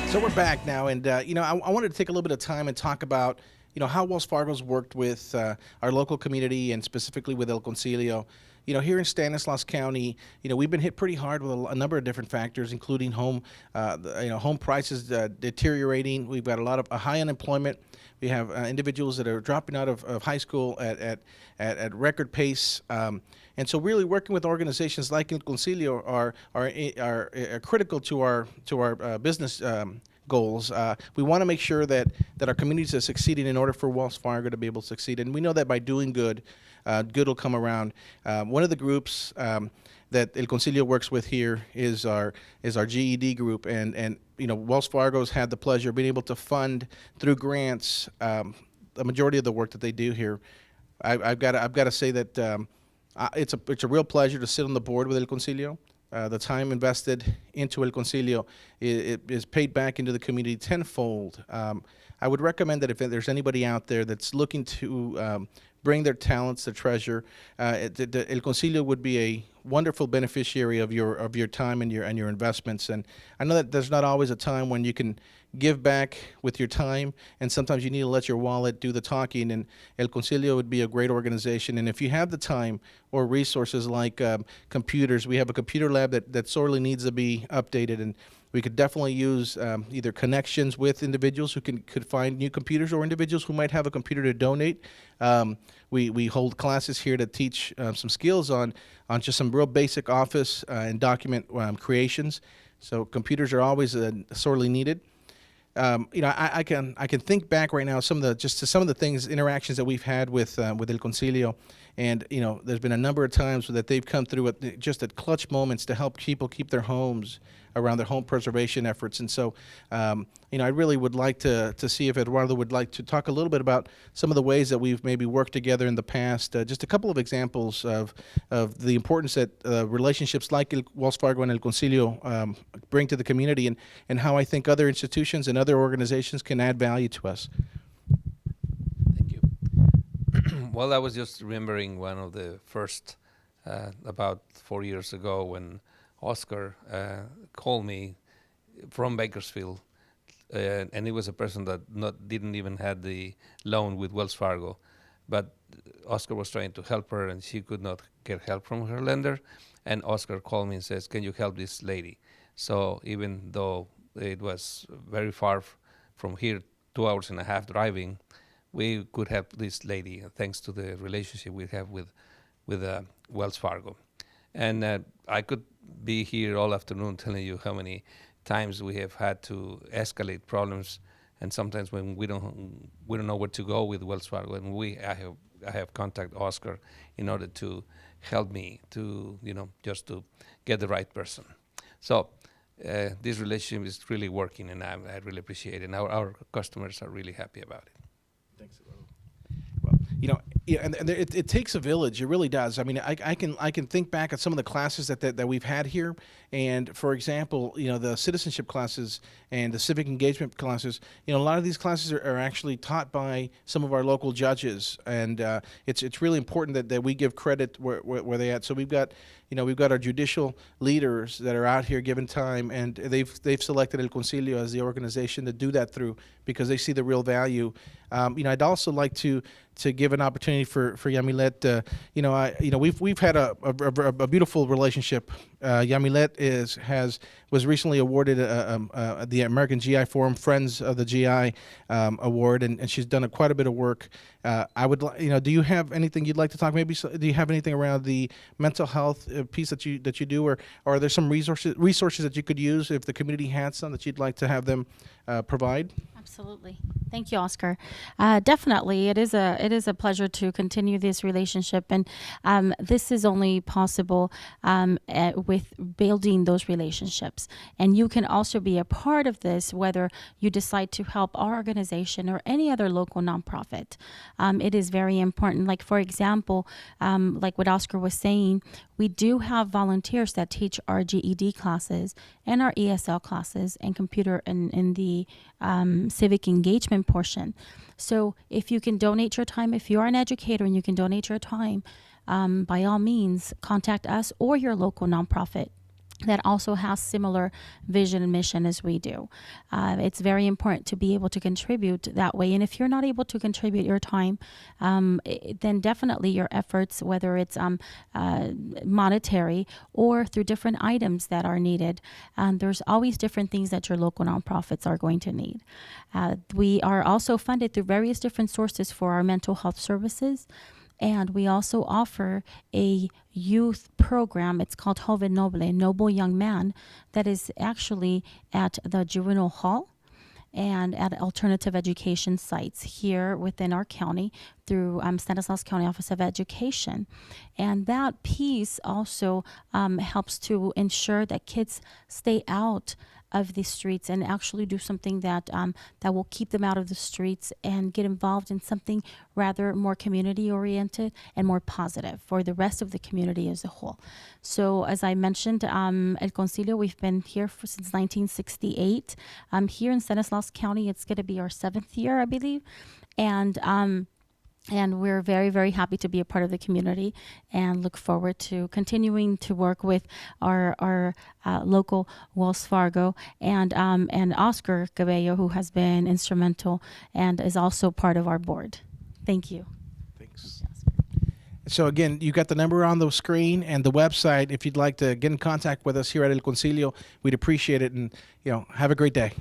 So we're back now, and I wanted to take a little bit of time and talk about how Wells Fargo's worked with our local community and specifically with El Concilio. Here in Stanislaus County, we've been hit pretty hard with a number of different factors, including home prices deteriorating. We've got a high unemployment. We have individuals that are dropping out of high school at record pace. And so really working with organizations like El Concilio are critical to our business goals. We want to make sure that our communities are succeeding in order for Wells Fargo to be able to succeed. And we know that by doing good, good will come around. One of the groups that El Concilio works with here is our GED group, and Wells Fargo's had the pleasure of being able to fund through grants the majority of the work that they do here. I've got to say that it's a real pleasure to sit on the board with El Concilio. The time invested into El Concilio is paid back into the community tenfold. I would recommend that if there's anybody out there that's looking to bring their talents to treasure, El Concilio would be a wonderful beneficiary of your time and your investments. And I know that there's not always a time when you can give back with your time, and sometimes you need to let your wallet do the talking, and El Concilio would be a great organization. And if you have the time or resources like computers, we have a computer lab that sorely needs to be updated, and we could definitely use either connections with individuals who could find new computers, or individuals who might have a computer to donate. We hold classes here to teach some skills on just some real basic office and document creations. So computers are always sorely needed. I can think back right now some of the interactions that we've had with El Concilio, and there's been a number of times that they've come through at clutch moments to help people keep their homes around their home preservation efforts. And so I really would like to see if Eduardo would like to talk a little bit about some of the ways that we've maybe worked together in the past. Just a couple of examples of the importance that relationships like Wells Fargo and El Concilio bring to the community, and how I think other institutions and other organizations can add value to us. Thank you. Well, I was just remembering one of the first, about 4 years ago, when Oscar called me from Bakersfield, and he was a person that didn't even have the loan with Wells Fargo, but Oscar was trying to help her, and she could not get help from her lender, and Oscar called me and says, "Can you help this lady?" So even though it was very far from here, 2 hours and a half driving, we could help this lady thanks to the relationship we have with Wells Fargo. And I could be here all afternoon telling you how many times we have had to escalate problems, and sometimes when we don't know where to go with Wells Fargo, and I have contacted Oscar in order to help me to just to get the right person. So this relationship is really working, and I really appreciate it. And our customers are really happy about it. Thanks. Well, and it takes a village. It really does. I mean, I can think back at some of the classes that we've had here, and for example, the citizenship classes and the civic engagement classes. A lot of these classes are actually taught by some of our local judges, and it's really important that we give credit where they at. So we've got our judicial leaders that are out here giving time, and they've selected El Concilio as the organization to do that through, because they see the real value. I'd also like to give an opportunity for Yamilet. We've had a beautiful relationship. Yamilet was recently awarded the American GI Forum Friends of the GI award, and she's done quite a bit of work. Do you have anything you'd like to talk? Maybe do you have anything around the mental health piece that you do, or are there some resources that you could use if the community had some that you'd like to have them provide? Absolutely. Thank you, Oscar. Definitely, it is a pleasure to continue this relationship, and this is only possible with building those relationships. And you can also be a part of this, whether you decide to help our organization or any other local nonprofit. It is very important. Like, for example, like what Oscar was saying, we do have volunteers that teach our GED classes and our ESL classes and computer in the civic engagement portion. So if you can donate your time, if you are an educator and you can donate your time, by all means, contact us or your local nonprofit. that also has similar vision and mission as we do. It's very important to be able to contribute that way. And if you're not able to contribute your time, then definitely your efforts, whether it's monetary or through different items that are needed, there's always different things that your local nonprofits are going to need. We are also funded through various different sources for our mental health services. And we also offer a youth program. It's called Joven Noble, Noble Young Man, that is actually at the juvenile hall and at alternative education sites here within our county through Stanislaus County Office of Education. And that piece also helps to ensure that kids stay out of the streets and actually do something that that will keep them out of the streets and get involved in something rather more community oriented and more positive for the rest of the community as a whole. So as I mentioned, El Concilio, we've been here since 1968. Here in Stanislaus County, it's going to be our 7th year, I believe. And we're very, very happy to be a part of the community and look forward to continuing to work with our local Wells Fargo and Oscar Cabello, who has been instrumental and is also part of our board. Thank you. Thanks. So again, you got the number on the screen and the website. If you'd like to get in contact with us here at El Concilio, we'd appreciate it. And have a great day.